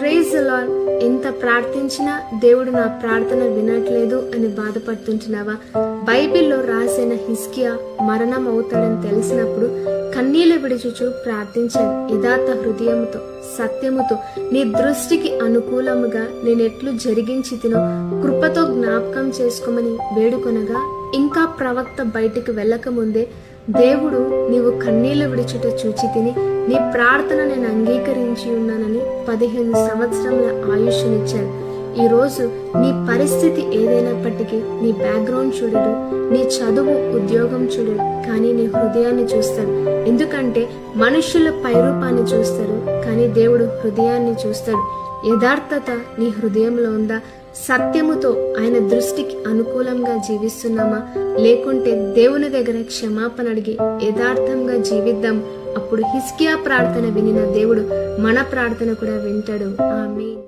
Praise the lord. ఎంత ప్రార్థించినా దేవుడు నా ప్రార్థన వినట్లేదు అని బాధపడుతుంటున్నావా? బైబిల్లో రాసిన హిజ్కియా మరణం అవుతాడని తెలిసినప్పుడు కన్నీళ్లు విడుచుచు ప్రార్థించాడు. యథార్థ హృదయముతో, సత్యముతో, నీ దృష్టికి అనుకూలముగా నేనెట్లు జరిగించి తినో కృపతో జ్ఞాపకం చేసుకోమని వేడుకొనగా, ఇంకా ప్రవక్త బయటికి వెళ్ళకముందే దేవుడు నీవు కన్నీళ్లు విడుచుట చూచి తిని నీ ప్రార్థన నేను అంగీకరించి ఉన్నానని 15 సంవత్సరముల ఆయుష్నిచ్చాడు. ఈరోజు నీ పరిస్థితి ఏదైనప్పటికీ నీ బ్యాక్గ్రౌండ్ చూడడు, నీ చదువు ఉద్యోగం చూడడు, కానీ నీ హృదయాన్ని చూస్తాడు. ఎందుకంటే మనుషుల పైరూపాన్ని చూస్తారు, కానీ దేవుడు హృదయాన్ని చూస్తాడు. యథార్థత నీ హృదయంలో ఉందా? సత్యముతో ఆయన దృష్టికి అనుకూలంగా జీవిస్తున్నామా? లేకుంటే దేవుని దగ్గర క్షమాపణ అడిగి యథార్థంగా జీవిద్దాం. అప్పుడు హిజ్కియా ప్రార్థన వినిన దేవుడు మన ప్రార్థన కూడా వింటాడు. ఆమేన్.